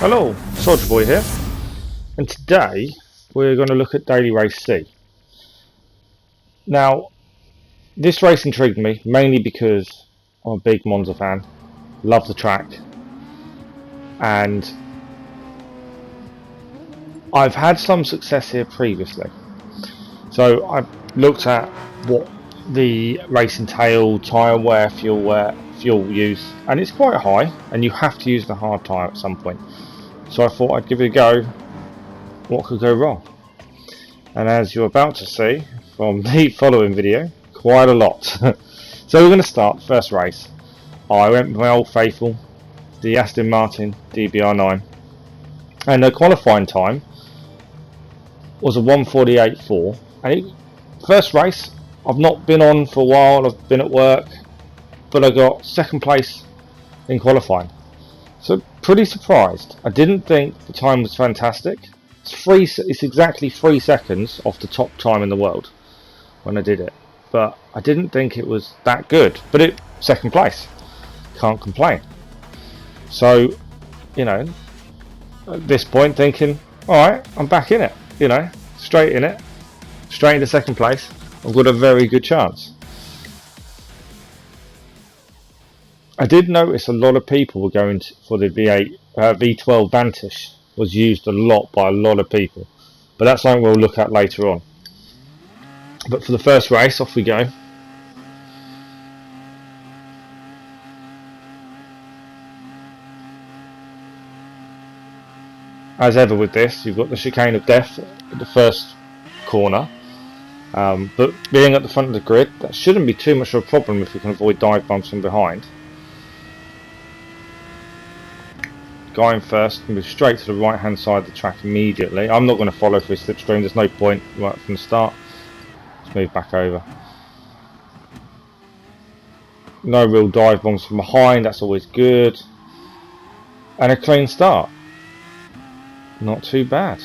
Hello, Soldier Boy here, and today we're going to look at Daily Race C. Now, this race intrigued me mainly because I'm a big Monza fan, love the track, and I've had some success here previously. So I've looked at what the race entailed, tyre wear, fuel use, and it's quite high, and you have to use the hard tyre at some point. So I thought I'd give it a go. What could go wrong? And as you're about to see from the following video, quite a lot. So we're going to start first race. I went with my old faithful, the Aston Martin DBR9, and the qualifying time was a 1:48.4. And first race, I've not been on for a while. I've been at work, but I got second place in qualifying. So pretty surprised. I didn't think the time was fantastic. It's exactly 3 seconds off the top time in the world when I did it, but I didn't think it was that good. But second place, can't complain. So, you know, at this point thinking, all right, I'm back in it. You know, straight in it, straight into second place. I've got a very good chance. I did notice a lot of people were going for the V12 Vantage. Was used a lot by a lot of people, but that's something we'll look at later on. But for the first race, off we go. As ever with this, you've got the chicane of death at the first corner, but being at the front of the grid, that shouldn't be too much of a problem if we can avoid dive bumps from behind. Going first, move straight to the right hand side of the track immediately. I'm not going to follow for his slipstream, there's no point right from the start. Let's move back over. No real dive bombs from behind, that's always good. And a clean start. Not too bad.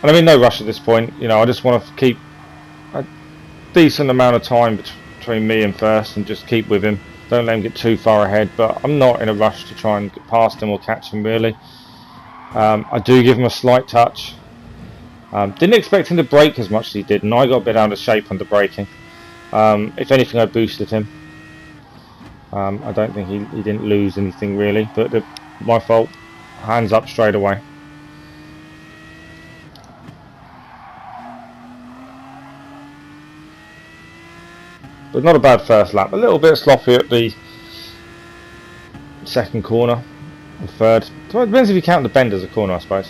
And I'm in no rush at this point, you know, I just want to keep a decent amount of time between me and first and just keep with him. Don't let him get too far ahead, but I'm not in a rush to try and get past him or catch him really. I do give him a slight touch. Didn't expect him to brake as much as he did, and I got a bit out of shape under braking. If anything, I boosted him. I don't think he didn't lose anything really, but my fault. Hands up straight away. But not a bad first lap. A little bit sloppy at the second corner, or third. Well, it depends if you count the bend as a corner, I suppose.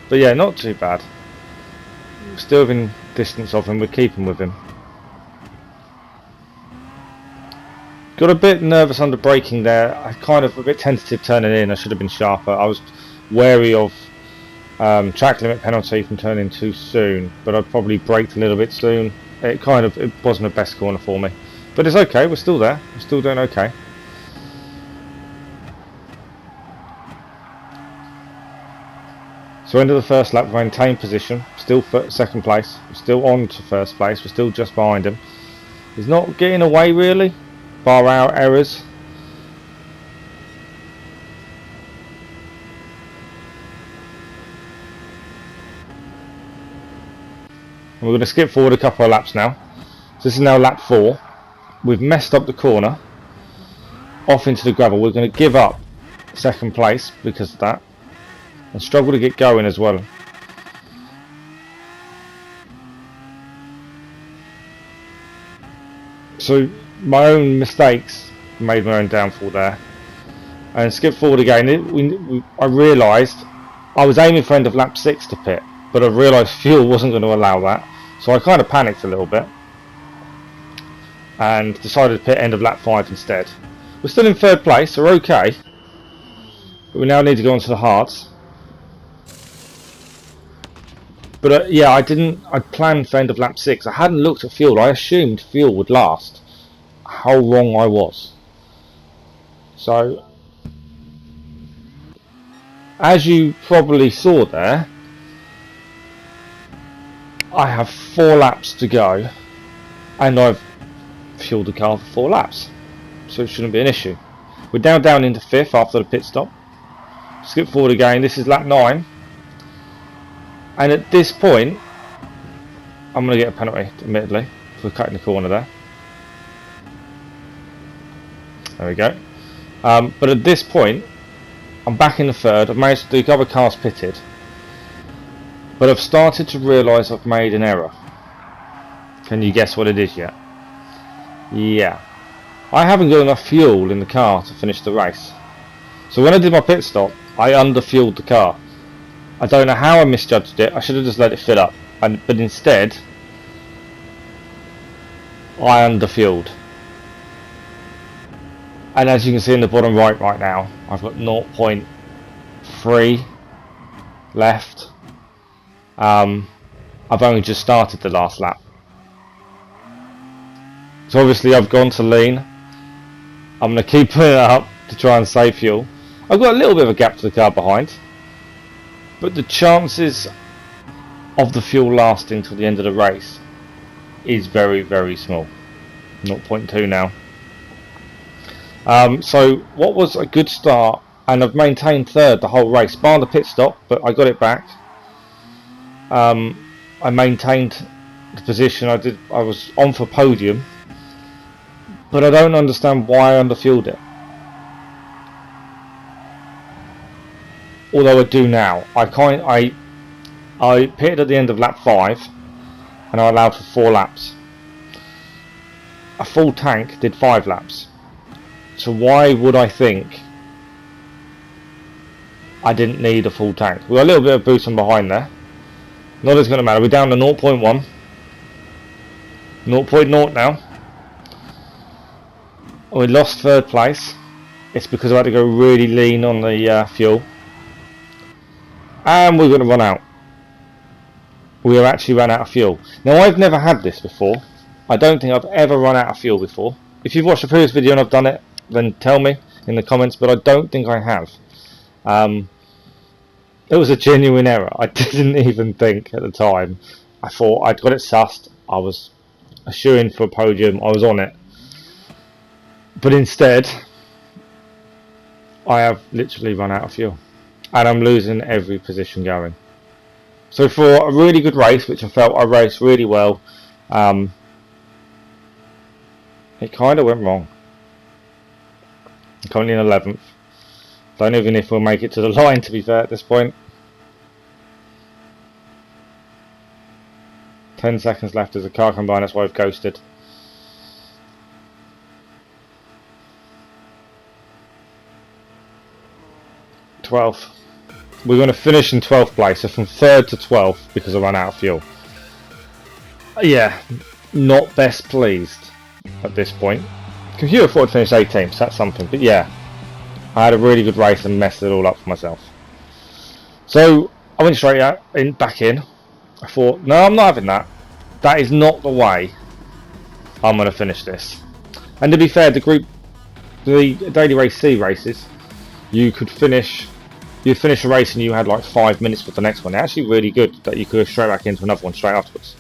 But yeah, not too bad. Still within distance of him, we're keeping with him. Got a bit nervous under braking there. I kind of a bit tentative turning in. I should have been sharper. I was wary of track limit penalty from turning too soon, but I probably braked a little bit soon. It wasn't the best corner for me, but it's okay. We're still there. We're still doing okay. So into the first lap, maintained position. Still second place. We're still on to first place. We're still just behind him. He's not getting away really, bar our errors. We're going to skip forward a couple of laps now. So this is now lap 4. We've messed up the corner. Off into the gravel. We're going to give up second place because of that. And struggle to get going as well. So my own mistakes made my own downfall there. And skip forward again. I realised I was aiming for end of lap 6 to pit, but I realised fuel wasn't going to allow that. So I kind of panicked a little bit and decided to pit end of lap 5 instead. We're still in third place, so we're okay. But we now need to go on to the hards. But yeah, I planned for end of lap 6. I hadn't looked at fuel. I assumed fuel would last. How wrong I was. So, as you probably saw there, I have 4 laps to go, and I've fueled the car for 4 laps. so it shouldn't be an issue. We're now down into 5th after the pit stop. Skip forward again, this is lap 9. And at this point, I'm going to get a penalty, admittedly, for cutting the corner there. There we go. But at this point, I'm back in the 3rd. I've managed to the other car's pitted. But I've started to realise I've made an error. Can you guess what it is yet? Yeah. I haven't got enough fuel in the car to finish the race. So when I did my pit stop, I underfueled the car. I don't know how I misjudged it. I should have just let it fill up. But instead, I underfueled. And as you can see in the bottom right now, I've got 0.3 left. I've only just started the last lap. So obviously I've gone to lean. I'm going to keep putting it up to try and save fuel. I've got a little bit of a gap to the car behind, but the chances of the fuel lasting till the end of the race is very, very small. 0.2 now. So what was a good start, and I've maintained 3rd the whole race, bar the pit stop, but I got it back. I maintained the position I did. I was on for podium, but I don't understand why I underfueled it. Although I do now. I pitted at the end of lap 5, and I allowed for 4 laps. A full tank did 5 laps. So why would I think I didn't need a full tank? We've got a little bit of boost from behind there. Not as going to matter. We're down to 0.1. 0.0 now. We lost 3rd place. It's because I had to go really lean on the fuel. And we're going to run out. We have actually run out of fuel. Now I've never had this before. I don't think I've ever run out of fuel before. If you've watched a previous video and I've done it, then tell me in the comments, but I don't think I have. It was a genuine error. I didn't even think at the time. I thought I'd got it sussed. I was assuring for a podium. I was on it. But instead, I have literally run out of fuel. And I'm losing every position going. So for a really good race, which I felt I raced really well, it kind of went wrong. I'm currently in 11th. Don't even know if we'll make it to the line, to be fair, at this point. 10 seconds left as the car comes by, that's why I've coasted. Twelfth. We're going to finish in 12th place, so from 3rd to 12th because I ran out of fuel. Yeah, not best pleased at this point. Computer thought I'd finish 18th, so that's something, but yeah, I had a really good race and messed it all up for myself. So I went straight out, back in. I thought, no, I'm not having that. That is not the way I'm going to finish this. And to be fair, the Daily Race C races, you'd finish a race and you had like 5 minutes for the next one. They're actually really good that you could go straight back into another one straight afterwards.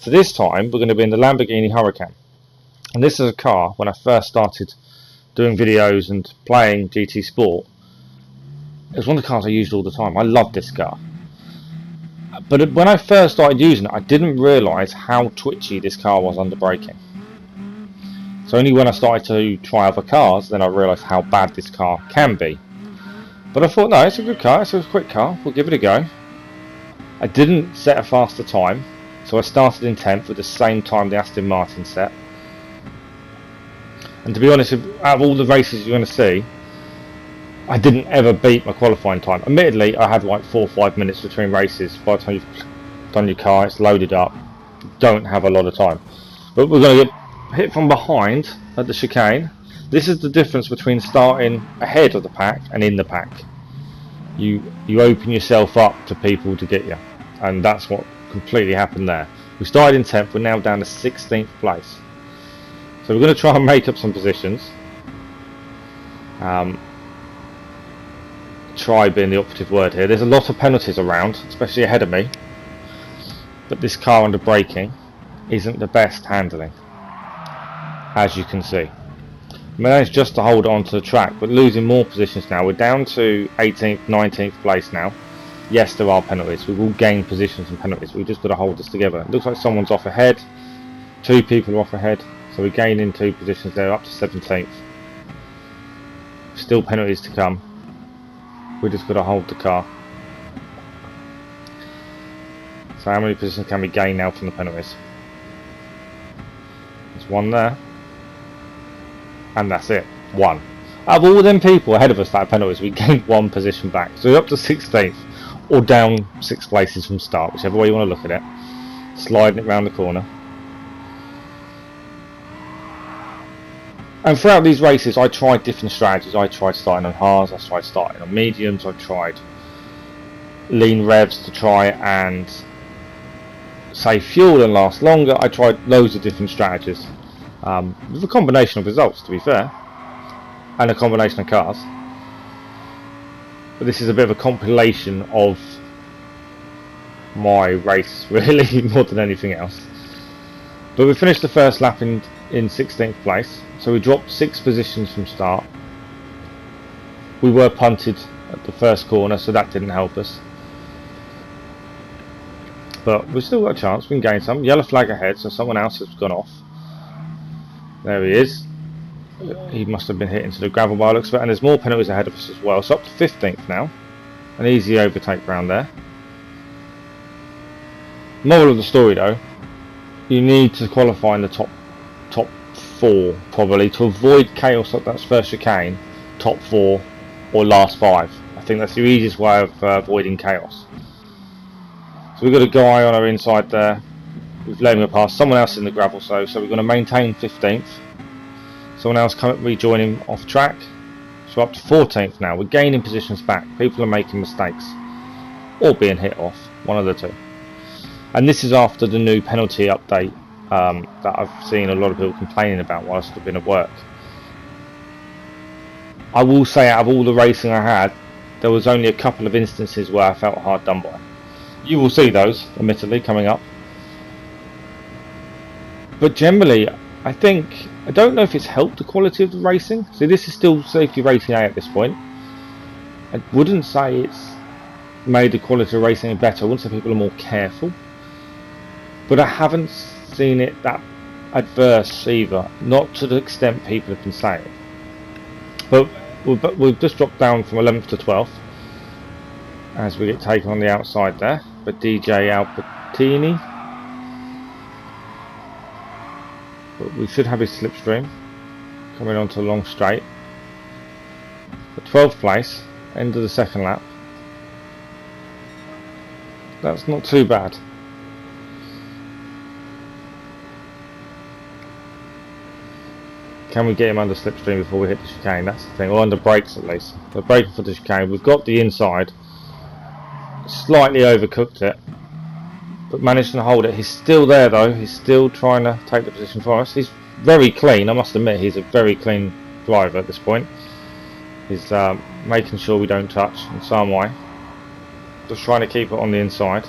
So this time we're going to be in the Lamborghini Huracan. And this is a car, when I first started doing videos and playing GT Sport, it was one of the cars I used all the time. I loved this car. But when I first started using it, I didn't realise how twitchy this car was under braking. So only when I started to try other cars, then I realised how bad this car can be. But I thought, no, it's a good car, it's a quick car, we'll give it a go. I didn't set a faster time, so I started in 10th with the same time the Aston Martin set. And to be honest, out of all the races you're going to see, I didn't ever beat my qualifying time. Admittedly, I had like 4 or 5 minutes between races. By the time you've done your car, it's loaded up. Don't have a lot of time. But we're going to get hit from behind at the chicane. This is the difference between starting ahead of the pack and in the pack. You open yourself up to people to get you. And that's what completely happened there. We started in 10th, we're now down to 16th place. So we're going to try and make up some positions. Try being the operative word here. There's a lot of penalties around, especially ahead of me. But this car under braking isn't the best handling, as you can see. Managed just to hold on to the track, but losing more positions now. We're down to 18th, 19th place now. Yes, there are penalties. We will gain positions and penalties. We've just got to hold this together. It looks like someone's off ahead. 2 people are off ahead. So we're gaining 2 positions there, up to 17th. Still penalties to come. We just got to hold the car. So how many positions can we gain now from the penalties? There's 1 there. And that's it. 1. Out of all them people ahead of us that had penalties, we gained 1 position back. So we're up to 16th. Or down 6 places from start, whichever way you want to look at it. Sliding it round the corner. And throughout these races I tried different strategies. I tried starting on hards, I tried starting on mediums, I tried lean revs to try and save fuel and last longer. I tried loads of different strategies. With a combination of results, to be fair. And a combination of cars. But this is a bit of a compilation of my race, really, more than anything else. But we finished the first lap in 16th place, so we dropped 6 positions from start. We were punted at the first corner, so that didn't help us. But we've still got a chance, we can gain some. Yellow flag ahead, so someone else has gone off. There he is. He must have been hit into the gravel bar, looks of it, and there's more penalties ahead of us as well. So up to 15th now. An easy overtake round there. Moral of the story though, you need to qualify in the top 4 probably to avoid chaos at that first chicane. Top 4 or last 5. I think that's the easiest way of avoiding chaos. So we've got a guy on our inside there. We've let him pass. Someone else in the gravel, so we're going to maintain 15th. Someone else rejoining off track. So up to 14th now. We're gaining positions back. People are making mistakes or being hit off. One of the two. And this is after the new penalty update that I've seen a lot of people complaining about whilst I've been at work. I will say, out of all the racing I had, there was only a couple of instances where I felt hard done by. You will see those, admittedly, coming up. But generally, I don't know if it's helped the quality of the racing. So this is still safety rating A at this point. I wouldn't say it's made the quality of racing better. I wouldn't say people are more careful. But I haven't seen it that adverse either. Not to the extent people have been saying. But we've just dropped down from 11th to 12th. As we get taken on the outside there. But DJ Albertini. But we should have his slipstream coming onto a long straight. But 12th place, end of the second lap. That's not too bad. Can we get him under slipstream before we hit the chicane? That's the thing, or under brakes at least. We're braking for the chicane. We've got the inside. Slightly overcooked it. But managed to hold it. He's still there though. He's still trying to take the position for us. He's very clean. I must admit, he's a very clean driver at this point. He's making sure we don't touch, and so am I. Just trying to keep it on the inside.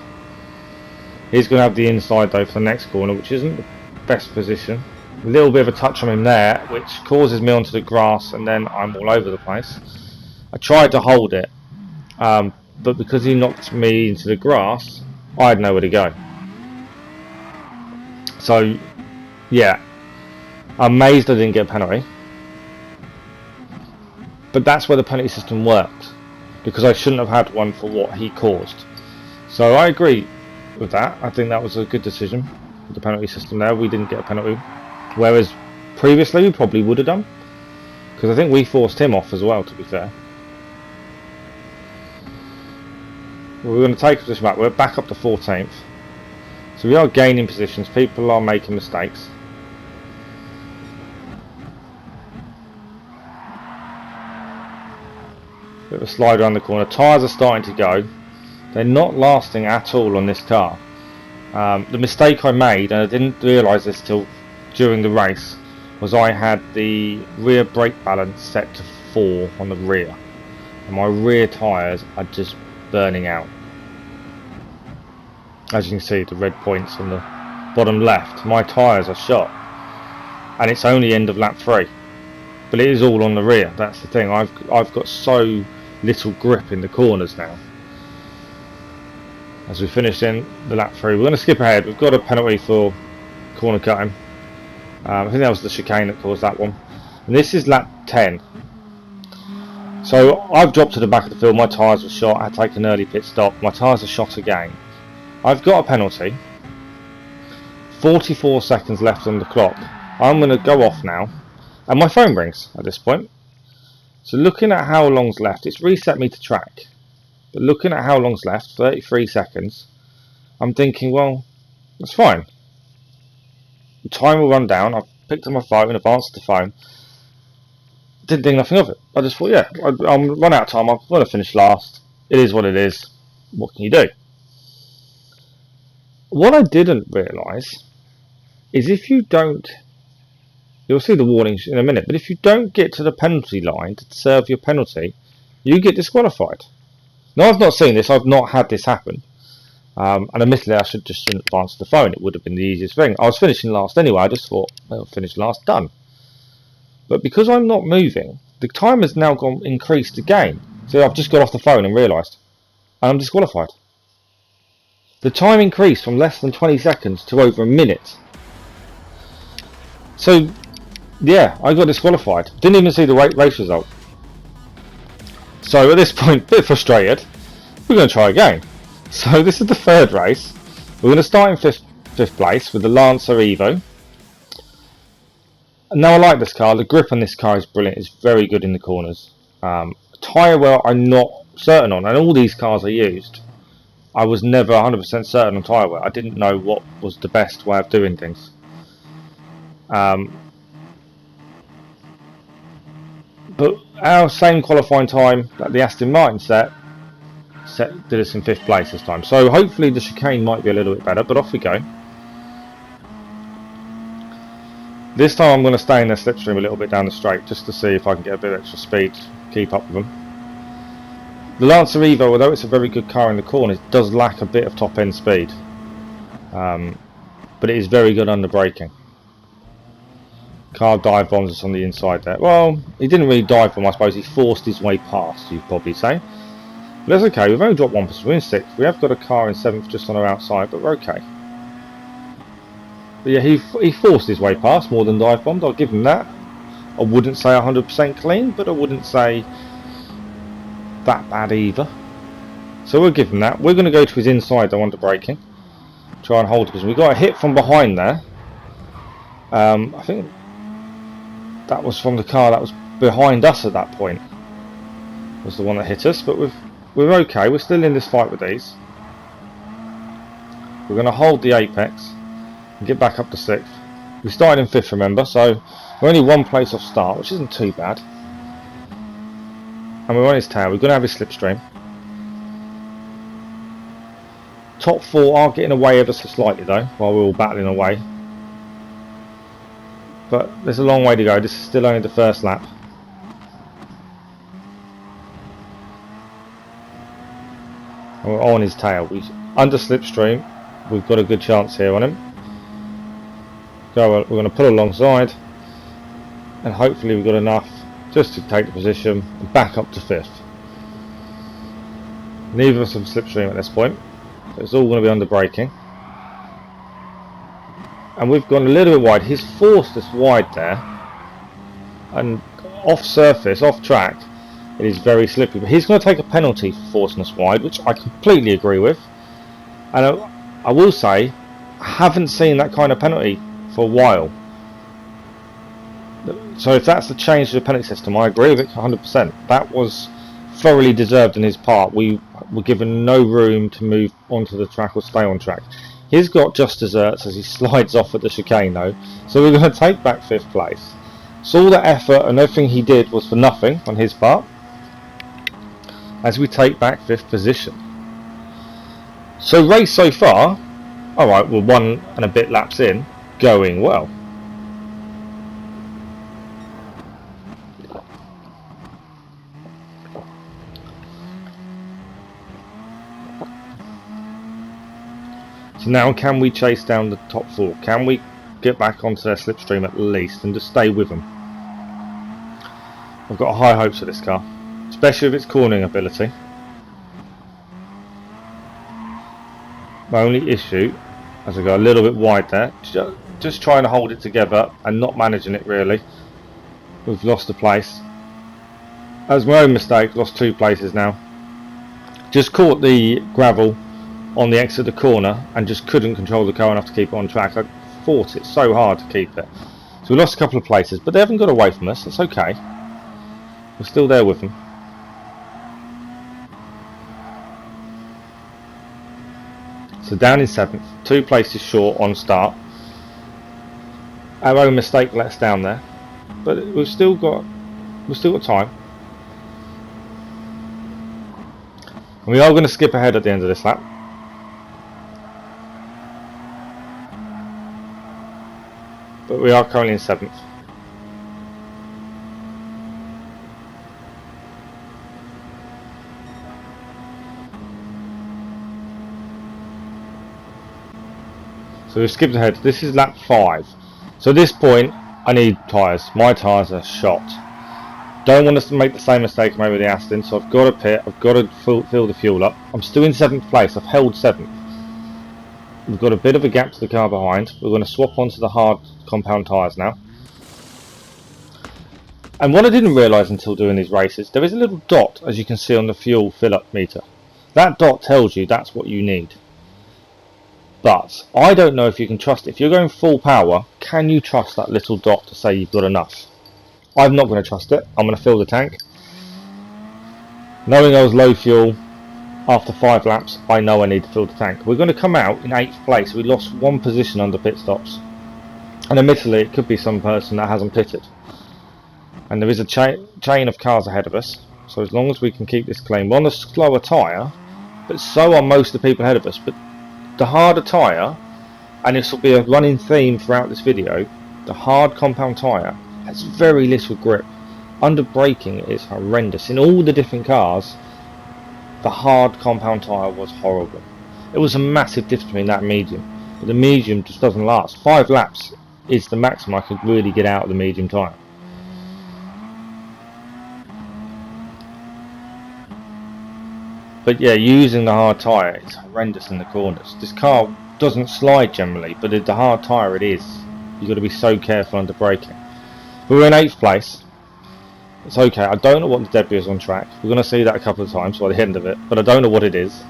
He's going to have the inside though for the next corner, which isn't the best position. A little bit of a touch on him there, which causes me onto the grass, and then I'm all over the place. I tried to hold it, but because he knocked me into the grass, I had nowhere to go. So, yeah, I'm amazed I didn't get a penalty. But that's where the penalty system worked, because I shouldn't have had one for what he caused. So I agree with that. I think that was a good decision with the penalty system there. We didn't get a penalty, whereas previously we probably would have done, because I think we forced him off as well, to be fair. We're going to take this back. We're back up to 14th. So we are gaining positions. People are making mistakes. Bit of a slide around the corner. Tyres are starting to go. They're not lasting at all on this car. The mistake I made, and I didn't realise this till during the race, was I had the rear brake balance set to 4 on the rear. And my rear tyres are just burning out. As you can see, the red points on the bottom left, my tyres are shot, and it's only end of lap 3. but it is all on the rear. That's the thing. I've got so little grip in the corners now. As we finish in the lap 3, we're going to skip ahead. We've got a penalty for corner cutting. I think that was the chicane that caused that one. And this is lap 10. So I've dropped to the back of the field. My tyres were shot. I had to take an early pit stop. My tyres are shot again. I've got a penalty. 44 seconds left on the clock. I'm going to go off now. And my phone rings at this point. So looking at how long's left, it's reset me to track. But looking at how long's left, 33 seconds, I'm thinking, well, that's fine. The time will run down. I've picked up my phone and I've answered the phone. Didn't think nothing of it. I just thought, yeah, I'll run out of time. I'm going to finish last. It is what it is. What can you do? What I didn't realise is if you don't, you'll see the warnings in a minute, but if you don't get to the penalty line to serve your penalty, you get disqualified. Now, I've not seen this. I've not had this happen. And admittedly, I shouldn't have answered the phone. It would have been the easiest thing. I was finishing last anyway. I just thought, well, finish last, done. But because I'm not moving, the time has now increased again. So I've just got off the phone and realised. And I'm disqualified. The time increased from less than 20 seconds to over a minute. So, yeah, I got disqualified. Didn't even see the race result. So at this point, a bit frustrated. We're going to try again. So this is the third race. We're going to start in fifth place with the Lancer Evo. Now I like this car. The grip on this car is brilliant. It's very good in the corners. Tyre wear I'm not certain on, and all these cars I used, I was never 100% certain on tyre wear. I didn't know what was the best way of doing things. But our same qualifying time that the Aston Martin did us in 5th place this time. So hopefully the chicane might be a little bit better, but off we go. This time I'm going to stay in their slipstream a little bit down the straight just to see if I can get a bit of extra speed to keep up with them. The Lancer Evo, although it's a very good car in the corners, does lack a bit of top end speed. But it is very good under braking. Car dive bombs us on the inside there. Well, he didn't really dive bomb, I suppose. He forced his way past, you'd probably say. But that's okay. We've only dropped 1 position. We're in 6th. We have got a car in 7th just on our outside, but we're okay. But yeah, he forced his way past more than dive bombed. I'll give him that. I wouldn't say 100% clean, but I wouldn't say that bad either. So we'll give him that. We're going to go to his inside though under braking. Try and hold, because we got a hit from behind there. I think that was from the car that was behind us at that point. Was the one that hit us, but we're okay. We're still in this fight with these. We're going to hold the apex and get back up to 6th. We started in 5th, remember, so we're only 1 place off start, which isn't too bad. And we're on his tail. We're going to have his slipstream. Top 4 are getting away ever so slightly though, while we're all battling away. But there's a long way to go. This is still only the first lap. And we're on his tail. Under slipstream, we've got a good chance here on him. We're going to pull alongside, and hopefully we've got enough just to take the position and back up to 5th. Neither of us have slipstream at this point, so it's all going to be under braking. And we've gone a little bit wide. He's forced us wide there, and off surface, off track, it is very slippery. But he's going to take a penalty for forcing us wide, which I completely agree with. And I will say, I haven't seen that kind of penalty for a while. So if that's the change to the penalty system, I agree with it 100%. That was thoroughly deserved in his part. We were given no room to move onto the track or stay on track. He's got just desserts as he slides off at the chicane though. So we're going to take back 5th place. So all that effort and everything he did was for nothing on his part, as we take back 5th position. So race so far, alright, we're 1 and a bit laps in, going well. So now can we chase down the top 4? Can we get back onto their slipstream at least and just stay with them? I've got high hopes for this car, especially with its cornering ability. My only issue, as I go a little bit wide there, just trying to hold it together and not managing it really. We've lost a place. That's my own mistake, lost 2 places now. Just caught the gravel on the exit of the corner and just couldn't control the car enough to keep it on track. I fought it so hard to keep it. So we lost a couple of places, but they haven't got away from us, it's okay. We're still there with them. So down in 7th, 2 places short on start. Our own mistake let us down there, but we've still got time. And we are going to skip ahead at the end of this lap. But we are currently in 7th. So we've skipped ahead. This is lap 5. So at this point, I need tyres. My tyres are shot. Don't want us to make the same mistake I made with the Aston, so I've got to pit. I've got to fill the fuel up. I'm still in 7th place. I've held 7th. We've got a bit of a gap to the car behind. We're going to swap onto the hard compound tyres now. And what I didn't realise until doing these races, there is a little dot, as you can see on the fuel fill-up meter. That dot tells you that's what you need. But I don't know if you can trust it. If you're going full power, can you trust that little dot to say you've got enough? I'm not going to trust it. I'm going to fill the tank. Knowing I was low fuel after 5 laps, I know I need to fill the tank. We're going to come out in 8th place. We lost 1 position under pit stops. And admittedly, it could be some person that hasn't pitted. And there is a chain of cars ahead of us. So as long as we can keep this clean. We're on a slower tyre, but so are most of the people ahead of us. But the harder tyre, and this will be a running theme throughout this video, the hard compound tyre has very little grip. Under braking it is horrendous. In all the different cars, the hard compound tyre was horrible. It was a massive difference between that and medium. But the medium just doesn't last. 5 laps is the maximum I could really get out of the medium tyre. But yeah, using the hard tyre is horrendous in the corners. This car doesn't slide generally, but the hard tyre it is. You've got to be so careful under braking. But we're in 8th place. It's okay. I don't know what the debris is on track. We're going to see that a couple of times by the end of it, but I don't know what it is.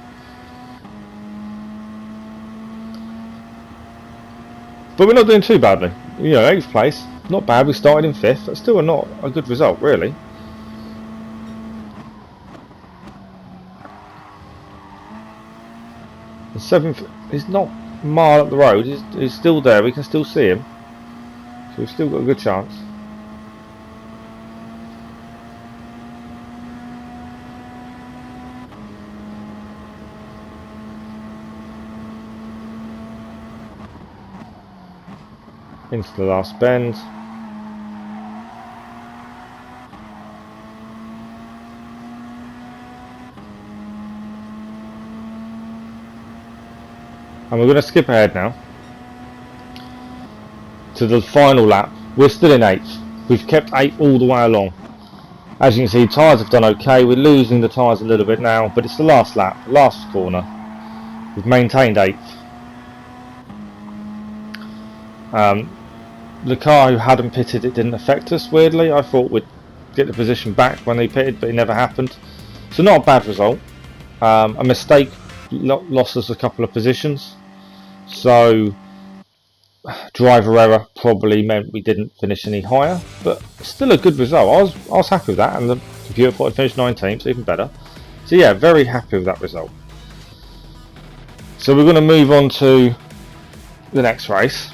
But we're not doing too badly. You know, 8th place, not bad. We started in 5th. That's still not a good result, really. The 7th is not a mile up the road. He's still there. We can still see him. So we've still got a good chance. Into the last bend. And we're going to skip ahead now to the final lap. We're still in 8th. We've kept 8th all the way along. As you can see, tyres have done okay. We're losing the tyres a little bit now, but it's the last lap, last corner. We've maintained 8th. The car who hadn't pitted, it didn't affect us, weirdly. I thought we'd get the position back when they pitted, but it never happened. So not a bad result. A mistake lost us a couple of positions. So driver error probably meant we didn't finish any higher, but still a good result. I was happy with that, and the computer thought I'd finished 19th, so even better. So yeah, very happy with that result. So we're going to move on to the next race.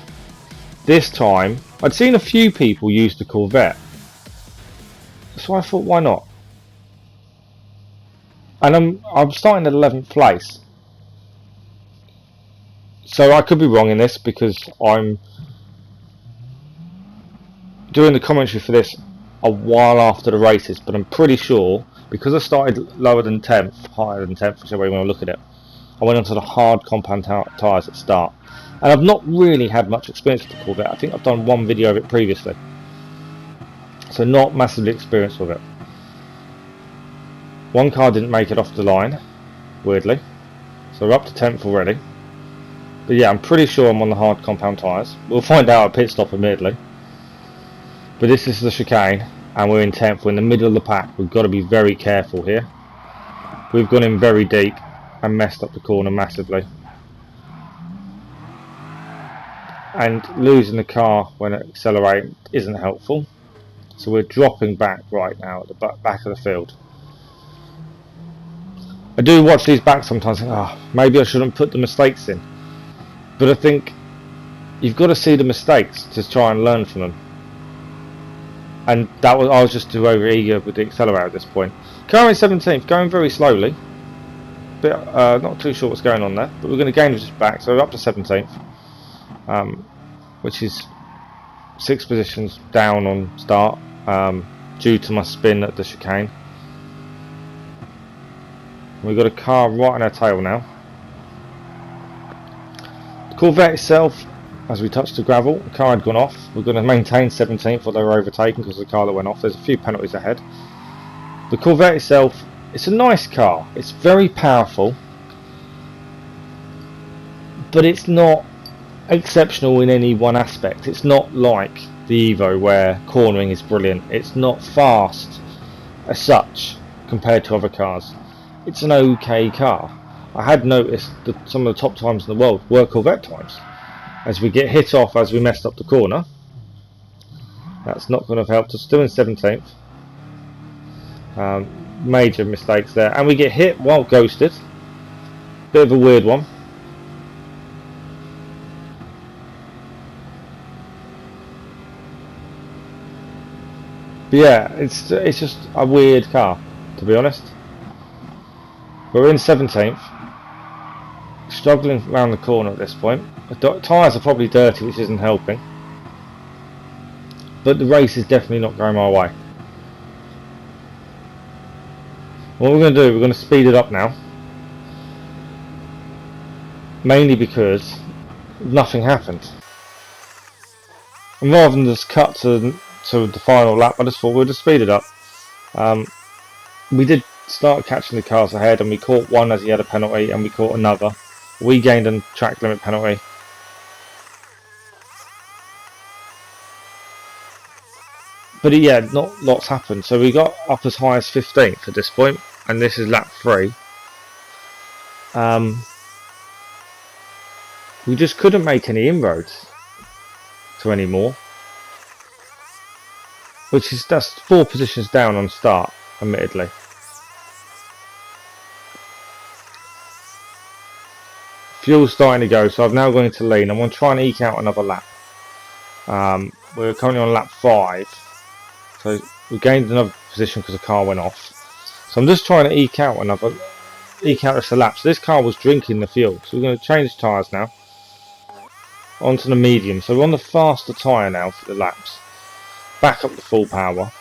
This time, I'd seen a few people use the Corvette, so I thought, why not? And I'm starting at 11th place, so I could be wrong in this because I'm doing the commentary for this a while after the races, but I'm pretty sure because I started lower than 10th, higher than 10th, whichever way you want to look at it, I went onto the hard compound tyres at start. And I've not really had much experience with the Corvette. I think I've done one video of it previously. so not massively experienced with it. One car didn't make it off the line, weirdly, so we're up to 10th already. But yeah, I'm pretty sure I'm on the hard compound tyres. We'll find out at pit stop immediately. But this is the chicane, and we're in 10th. We're in the middle of the pack. We've got to be very careful here. We've gone in very deep and messed up the corner massively. And losing the car when it accelerates isn't helpful. So we're dropping back right now at the back of the field. I do watch these back sometimes and think, oh, maybe I shouldn't put the mistakes in. But I think you've got to see the mistakes to try and learn from them. And I was just too over eager with the accelerator at this point. Car in 17th, going very slowly. Not too sure what's going on there, but we're going to gain this back, so we're up to 17th, which is 6 positions down on start due to my spin at the chicane. We've got a car right on our tail now. The Corvette itself, as we touched the gravel, the car had gone off. We're going to maintain 17th while they were overtaken because of the car that went off. There's a few penalties ahead. The Corvette itself, it's a nice car. It's very powerful, but it's not exceptional in any one aspect. It's not like the Evo where cornering is brilliant. It's not fast as such compared to other cars. It's an okay car. I had noticed that some of the top times in the world were Corvette times. As we get hit off as we messed up the corner, that's not going to have helped us. Still in 17th. Major mistakes there, and we get hit while ghosted. Bit of a weird one. But yeah, it's just a weird car, to be honest. We're in 17th, struggling around the corner at this point. The tyres are probably dirty, which isn't helping. But the race is definitely not going my way. What we're going to do, we're going to speed it up now. Mainly because nothing happened. And rather than just cut to the final lap, I just thought we'll just speed it up. We did start catching the cars ahead, and we caught one as he had a penalty, and we caught another. We gained a track limit penalty. But yeah, not lots happened. So we got up as high as 15th at this point, and this is lap 3. We just couldn't make any inroads to any more, that's 4 positions down on start, admittedly. Fuel's starting to go, so I'm now going to lean. I'm going to try and eke out another lap. We're currently on lap 5, so we gained another position because the car went off. So I'm just trying to eke out this lap. So this car was drinking the fuel, so we're going to change tyres now onto the medium. So we're on the faster tyre now for the laps. Back up to full power.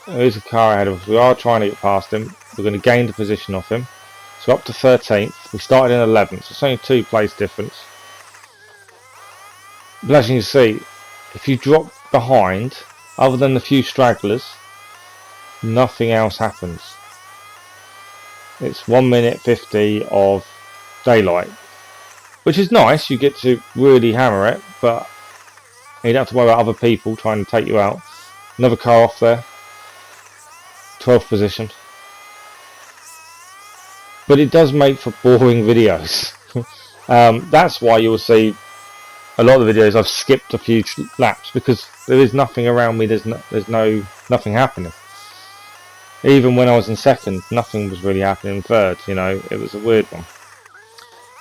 There's a car ahead of us. We are trying to get past him. We're going to gain the position off him. So up to 13th. We started in 11th, so it's only 2 place difference. But as you can see, if you drop behind, other than the few stragglers, nothing else happens. It's 1 minute 50 of daylight, which is nice. You get to really hammer it, but you don't have to worry about other people trying to take you out. Another car off there, 12th position. But it does make for boring videos. That's why you will see a lot of the videos I've skipped a few laps, because there is nothing around me. There's nothing happening. Even when I was in second, nothing was really happening in third. You know, it was a weird one.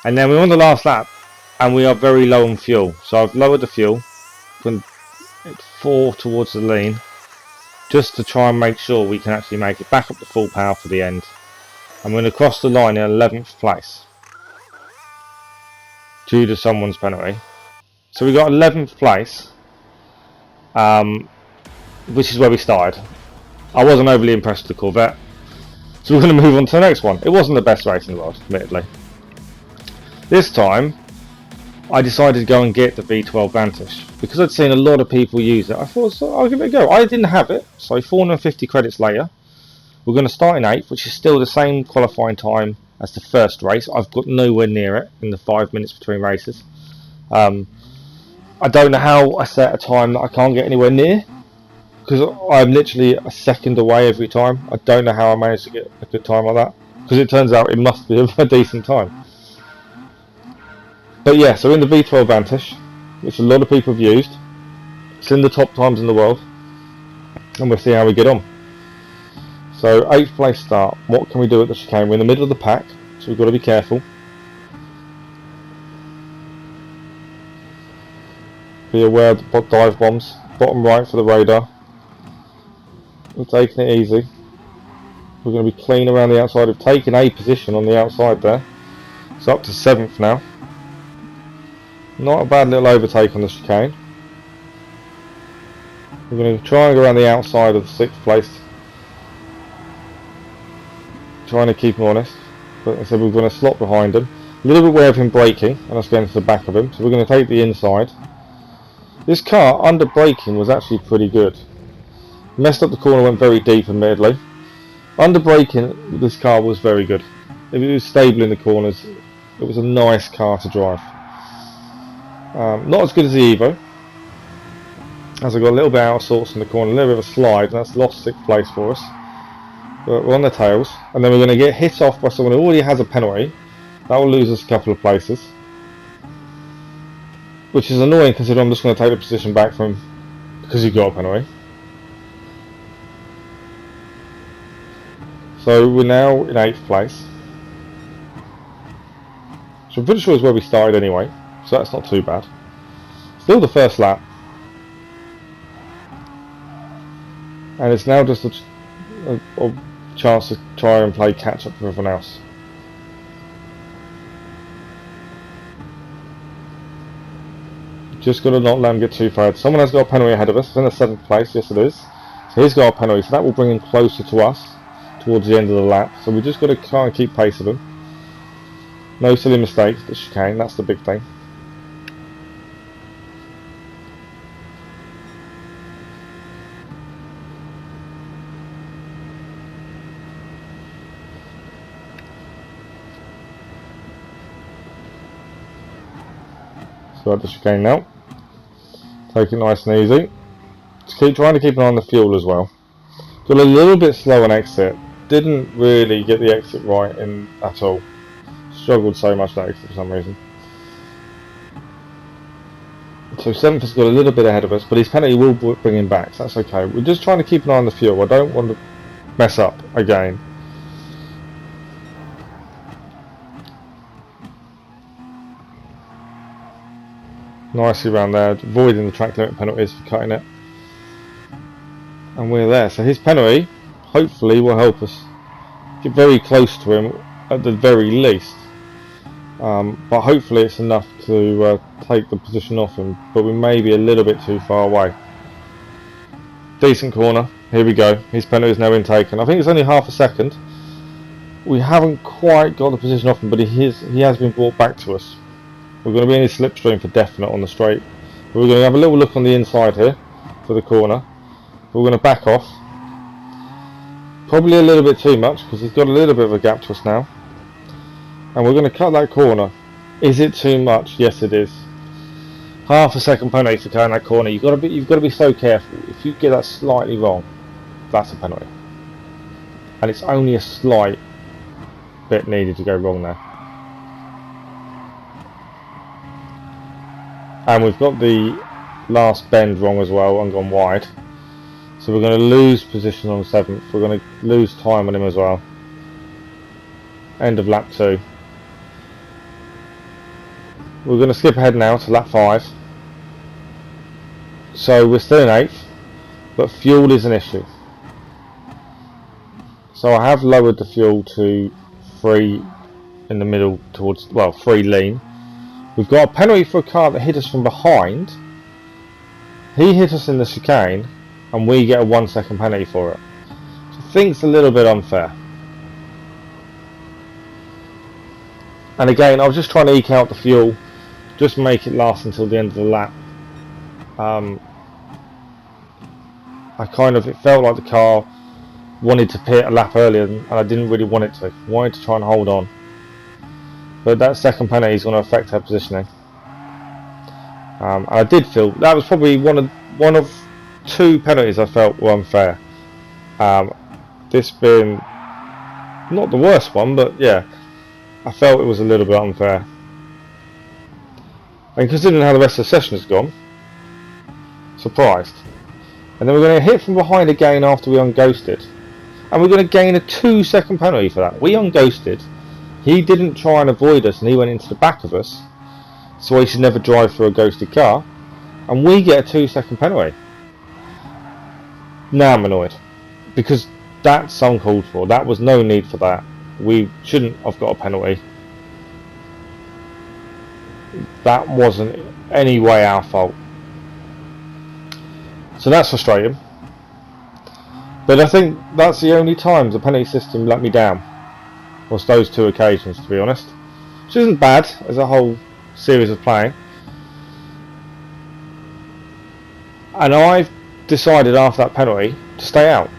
And then we're on the last lap, and we are very low on fuel. So I've lowered the fuel, gone 4 towards the lean, just to try and make sure we can actually make it back up to full power for the end. I'm going to cross the line in 11th place due to someone's penalty. So we got 11th place, which is where we started. I wasn't overly impressed with the Corvette, so we're going to move on to the next one. It wasn't the best race in the world, admittedly. This time I decided to go and get the V12 Vantage because I'd seen a lot of people use it. I thought, so I'll give it a go. I didn't have it, so 450 credits later, we're going to start in 8th, which is still the same qualifying time as the first race. I've got nowhere near it in the 5 minutes between races. I don't know how I set a time that I can't get anywhere near, because I'm literally a second away every time. I don't know how I managed to get a good time like that, because it turns out it must be a decent time. But yeah, so in the V12 Vantage, which a lot of people have used, it's in the top times in the world, and we'll see how we get on. So 8th place start. What can we do at the chicane? We're in the middle of the pack, so we've got to be careful. Be aware of the dive bombs. Bottom right for the radar. We're taking it easy. We're going to be clean around the outside. We've taken a position on the outside there. It's up to 7th now. Not a bad little overtake on the chicane. We're going to try and go around the outside of the 6th place. Trying to keep him honest. But I said we're going to slot behind him. A little bit aware of him braking and us going to the back of him. So we're going to take the inside. This car, under braking, was actually pretty good. Messed up the corner, went very deep admittedly. Under braking, this car was very good. It was stable in the corners. It was a nice car to drive. Not as good as the Evo, as I got a little bit out of sorts in the corner, a little bit of a slide, and that's lost 6th place for us. But we're on the tails, and then we're going to get hit off by someone who already has a penalty. That will lose us a couple of places, which is annoying considering I'm just going to take the position back from him because he got a penalty. So we're now in 8th place, so I'm pretty sure is where we started anyway, so that's not too bad. Still the first lap, and it's now just a chance to try and play catch up with everyone else. Just got to not let him get too far. Someone has got a penalty ahead of us. It's in the 7th place, yes it is. So he's got a penalty, so that will bring him closer to us towards the end of the lap. So we just got to try and keep pace of him. No silly mistakes, the chicane, that's the big thing. So at the chicane now. Take it nice and easy. Just keep trying to keep an eye on the fuel as well. Got a little bit slow on exit. Didn't really get the exit right in at all. Struggled so much that exit for some reason. So 7th has got a little bit ahead of us, but his penalty will bring him back, so that's okay. We're just trying to keep an eye on the fuel. I don't want to mess up again. Nicely around there, avoiding the track limit penalties for cutting it. And we're there. So his penalty, hopefully, will help us get very close to him at the very least. But hopefully it's enough to take the position off him. But we may be a little bit too far away. Decent corner. Here we go. His penalty is now been taken. I think it's only half a second. We haven't quite got the position off him, but he has been brought back to us. We're going to be in his slipstream for definite on the straight. But we're going to have a little look on the inside here for the corner. But we're going to back off. Probably a little bit too much because he's got a little bit of a gap to us now. And we're going to cut that corner. Is it too much? Yes, it is. Half a second penalty for cutting that corner. You've got to be so careful. If you get that slightly wrong, that's a penalty. And it's only a slight bit needed to go wrong there. And we've got the last bend wrong as well and gone wide. So we're going to lose position on 7th. We're going to lose time on him as well. End of lap 2. We're going to skip ahead now to lap 5. So we're still in 8th, but fuel is an issue. So I have lowered the fuel to 3 in the middle towards, well, 3 lean. We've got a penalty for a car that hit us from behind. He hit us in the chicane and we get a 1 second penalty for it. So I think it's a little bit unfair. And again, I was just trying to eke out the fuel just make it last until the end of the lap. It felt like the car wanted to pit a lap earlier, and I didn't really want it to. I wanted to try and hold on. But that second penalty is going to affect her positioning. And I did feel that was probably one of two penalties I felt were unfair. This being not the worst one, but yeah, I felt it was a little bit unfair. And considering how the rest of the session has gone, surprised. And then we're going to hit from behind again after we unghosted. And we're going to gain a 2-second penalty for that. We unghosted. He didn't try and avoid us and he went into the back of us. So he should never drive through a ghosted car. And we get a 2-second penalty. Now I'm annoyed. Because that's uncalled for. That was no need for that. We shouldn't have got a penalty. That wasn't any way our fault. So that's frustrating. But I think that's the only time the penalty system let me down. Was those two occasions, to be honest. Which isn't bad as a whole series of playing. And I've decided after that penalty to stay out.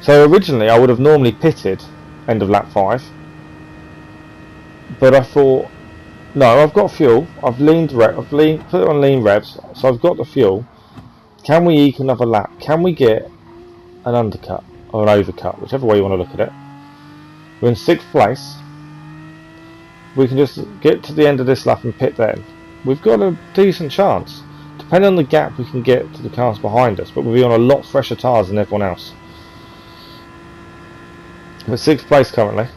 So originally I would have normally pitted end of lap 5. But I thought, no, I've got fuel. I've put it on lean revs, so I've got the fuel. Can we eke another lap? Can we get an undercut or an overcut, whichever way you want to look at it? We're in 6th place. We can just get to the end of this lap and pit then. We've got a decent chance. Depending on the gap we can get to the cars behind us, but we'll be on a lot fresher tyres than everyone else. We're 6th place currently.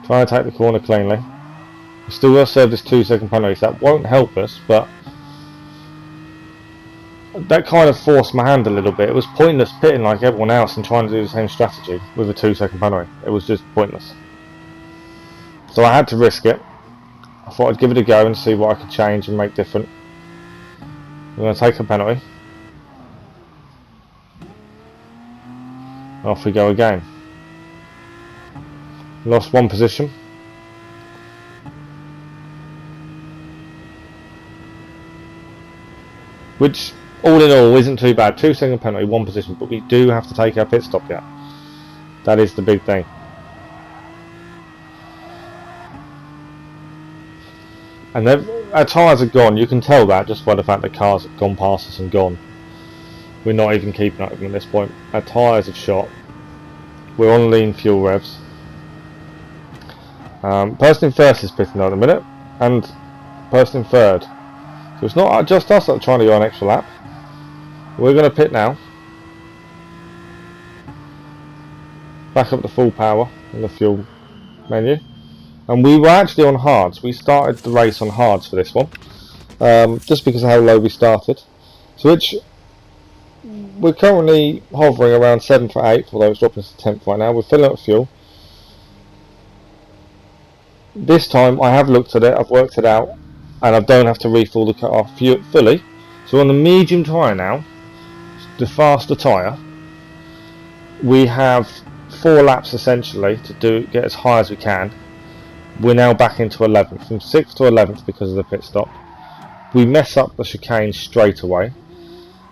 Trying to take the corner cleanly. We still got to serve this 2-second penalty, so that won't help us, but that kind of forced my hand a little bit. It was pointless pitting like everyone else and trying to do the same strategy with a 2-second penalty. It was just pointless. So I had to risk it. I thought I'd give it a go and see what I could change and make different. We're going to take a penalty. Off we go again. Lost 1 position. Which, all in all, isn't too bad. 2-second penalty, 1 position, but we do have to take our pit stop yet. That is the big thing. And our tyres are gone. You can tell that just by the fact that cars have gone past us and gone. We're not even keeping up with them at this point. Our tyres have shot. We're on lean fuel revs. Person in first is pitting at the minute, and person in third. So it's not just us that are trying to go an extra lap. We're going to pit now. Back up to full power in the fuel menu. And we were actually on hards. We started the race on hards for this one. Just because of how low we started. So which we're currently hovering around 7th or 8th, although it's dropping to 10th right now. We're filling up fuel. This time I have looked at it, I've worked it out, and I don't have to refill the car fully. So on the medium tyre now, the faster tyre, we have 4 laps essentially to get as high as we can. We're now back into 11th, from 6th to 11th because of the pit stop. We mess up the chicane straight away.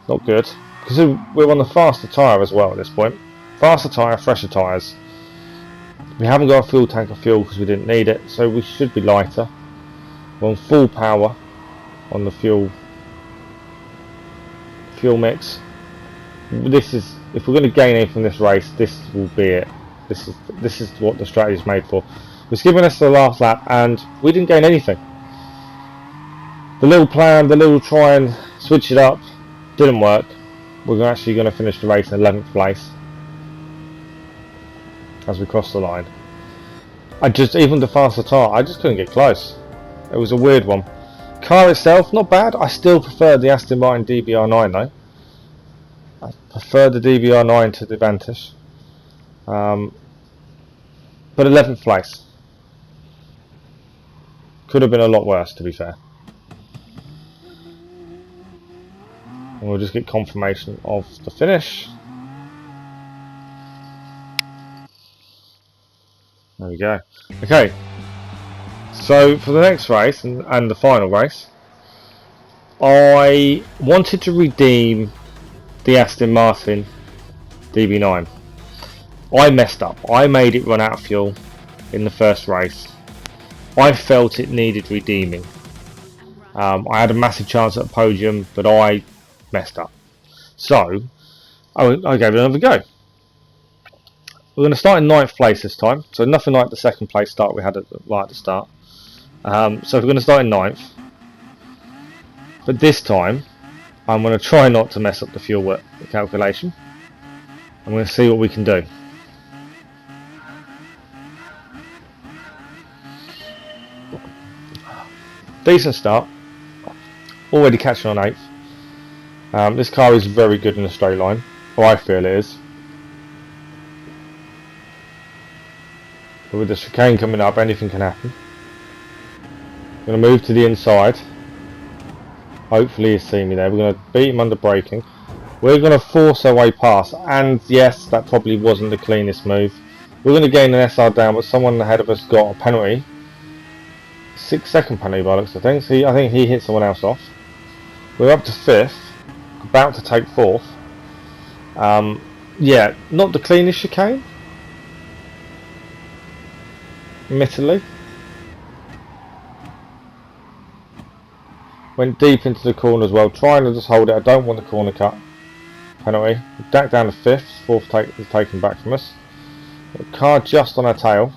Not good, because we're on the faster tyre as well at this point. Faster tyre, fresher tyres. We haven't got a fuel tank of fuel because we didn't need it, so we should be lighter. We're on full power on the fuel mix. This is, if we're going to gain anything from this race, this will be it. This is what the strategy is made for. We're skipping us to the last lap, and we didn't gain anything. The little plan, the little try and switch it up, didn't work. We're actually going to finish the race in 11th place as we cross the line. Even the faster tyre, I just couldn't get close. It was a weird one. Car itself, not bad. I still prefer the Aston Martin DBR9 though. I prefer the DBR9 to the Vantage. But 11th place. Could have been a lot worse, to be fair. And we'll just get confirmation of the finish. There we go. Okay, so for the next race and the final race, I wanted to redeem the Aston Martin DB9. I messed up. I made it run out of fuel in the first race. I felt it needed redeeming. I had a massive chance at a podium, but I messed up. So I gave it another go. We're going to start in 9th place this time, so nothing like the 2nd place start we had right at the start. So we're going to start in 9th, but this time I'm going to try not to mess up the fuel calculation. I'm going to see what we can do. Decent start, already catching on 8th. This car is very good in a straight line, or I feel it is. But with the chicane coming up, anything can happen. I'm going to move to the inside. Hopefully he's seen me there. We're going to beat him under braking. We're going to force our way past, and yes, that probably wasn't the cleanest move. We're going to gain an SR down, but someone ahead of us got a penalty. 6-second penalty by looks of things. I think he hit someone else off. We're up to 5th, about to take 4th. Yeah, not the cleanest chicane, admittedly. Went deep into the corner as well, trying to just hold it. I don't want the corner cut penalty. Back down to 5th, 4th is taken back from us. The car just on our tail.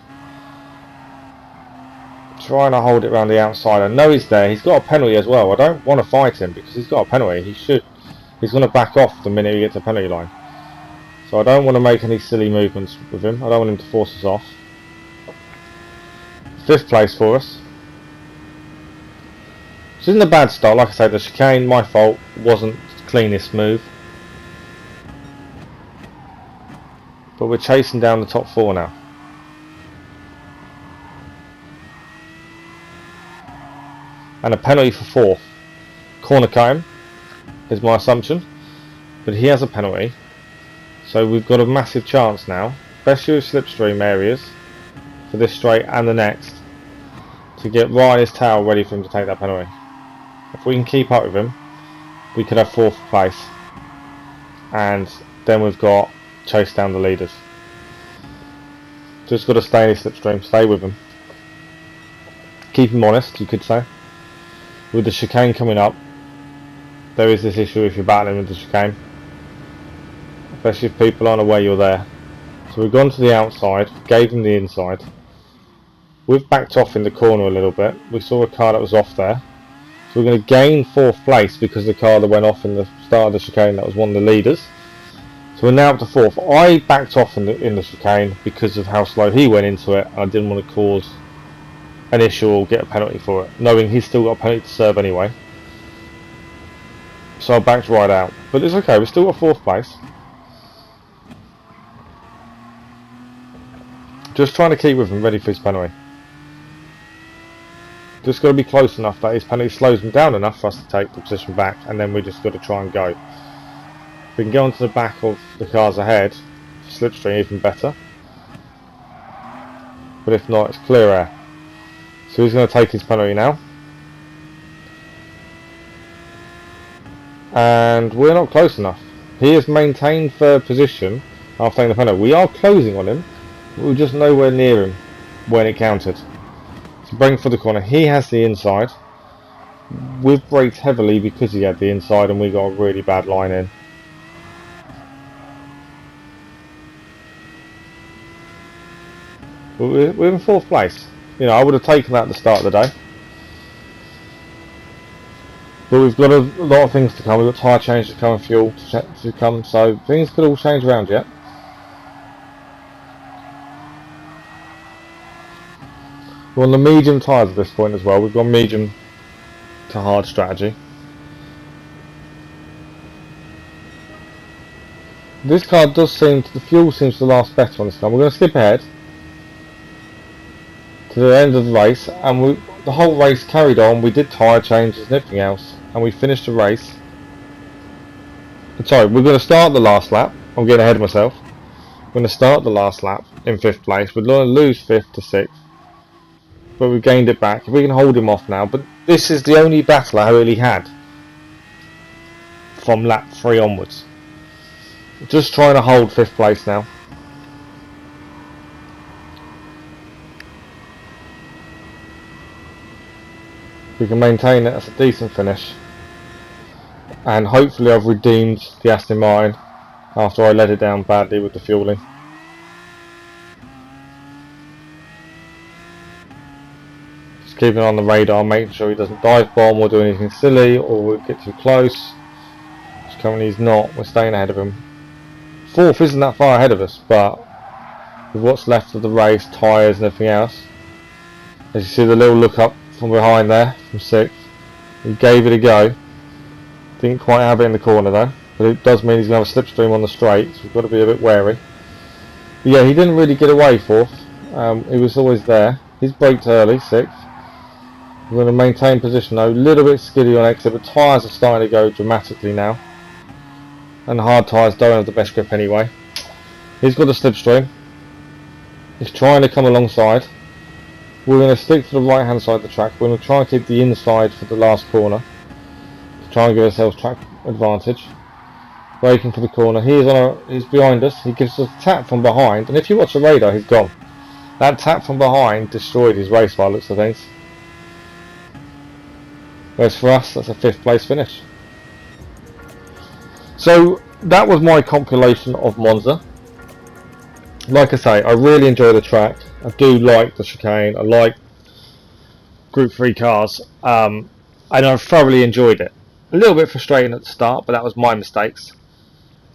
Trying to hold it around the outside. I know he's there. He's got a penalty as well. I don't want to fight him because he's got a penalty. He's going to back off the minute he gets a penalty line. So I don't want to make any silly movements with him. I don't want him to force us off. 5th place for us. Which isn't a bad start. Like I said, the chicane, my fault, wasn't the cleanest move. But we're chasing down the top 4 now. And a penalty for 4th. Corner cut him, is my assumption. But he has a penalty. So we've got a massive chance now, especially with slipstream areas, for this straight and the next, to get right on his tail ready for him to take that penalty. If we can keep up with him, we could have 4th place. And then we've got chase down the leaders. Just got to stay in his slipstream, stay with him. Keep him honest, you could say. With the chicane coming up, there is this issue if you're battling with the chicane, especially if people aren't aware you're there. So we've gone to the outside, gave them the inside. We've backed off in the corner a little bit. We saw a car that was off there. So we're going to gain 4th place because the car that went off in the start of the chicane, that was one of the leaders. So we're now up to 4th. I backed off in the chicane because of how slow he went into it. I didn't want to cause an issue or get a penalty for it, knowing he's still got a penalty to serve anyway. So I backed right out. But it's okay, we've still got 4th place. Just trying to keep with him, ready for his penalty. Just got to be close enough that his penalty slows him down enough for us to take the position back, and then we just got to try and go. If we can get onto the back of the cars ahead, slipstream even better. But if not, it's clear air. So he's going to take his penalty now. And we're not close enough. He has maintained 3rd position after taking the penalty. We are closing on him, but we're just nowhere near him when it counted. So bring for the corner. He has the inside. We've braked heavily because he had the inside and we got a really bad line in. We're in 4th place. You know, I would have taken that at the start of the day. But we've got a lot of things to come. We've got tyre change to come and fuel to come. So things could all change around yet. We're on the medium tyres at this point as well. We've gone medium to hard strategy. This car does seem to, the fuel seems to last better on this car. We're going to skip ahead to the end of the race, and the whole race carried on. We did tyre changes and everything else, and we finished the race. Sorry, we're going to start the last lap. I'm getting ahead of myself. We're going to start the last lap in 5th place. We're going to lose 5th to 6th, but we gained it back. If we can hold him off now, but this is the only battle I really had from lap 3 onwards. Just trying to hold 5th place now. If we can maintain it, that's a decent finish. And hopefully I've redeemed the Aston Martin after I let it down badly with the fueling. Just keeping on the radar, making sure he doesn't dive bomb or do anything silly or we'll get too close. Which currently he's not, we're staying ahead of him. 4th isn't that far ahead of us, but with what's left of the race, tyres and everything else. As you see the little look up from behind there, from 6th. He gave it a go. Didn't quite have it in the corner though. But it does mean he's going to have a slipstream on the straight, so we've got to be a bit wary. But yeah, he didn't really get away 4th. He was always there. He's braked early, 6th. We're going to maintain position though. A little bit skiddy on exit, but tyres are starting to go dramatically now. And the hard tyres don't have the best grip anyway. He's got a slipstream. He's trying to come alongside. We're going to stick to the right hand side of the track. We're going to try and keep the inside for the last corner. To try and give ourselves track advantage. Braking for the corner. He's behind us. He gives us a tap from behind. And if you watch the radar, he's gone. That tap from behind destroyed his race by the looks of things. Whereas for us, that's a 5th place finish. So that was my compilation of Monza. Like I say, I really enjoy the track. I do like the chicane. I like Group 3 cars. And I thoroughly enjoyed it. A little bit frustrating at the start, but that was my mistakes.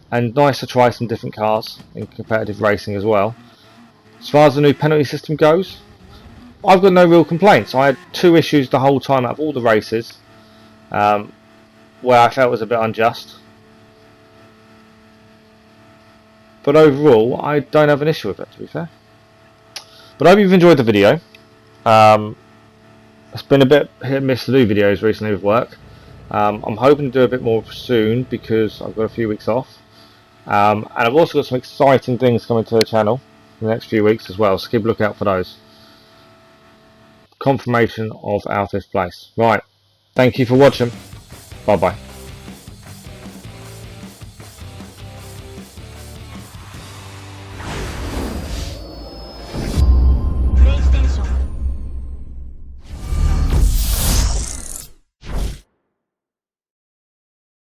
And nice to try some different cars in competitive racing as well. As far as the new penalty system goes, I've got no real complaints. I had 2 issues the whole time out of all the races where I felt was a bit unjust. But overall, I don't have an issue with it, to be fair. But I hope you've enjoyed the video. It's been a bit hit and miss to do videos recently with work. I'm hoping to do a bit more soon because I've got a few weeks off. And I've also got some exciting things coming to the channel in the next few weeks as well, so keep a lookout for those. Confirmation of our 5th place. Right, thank you for watching. Bye bye.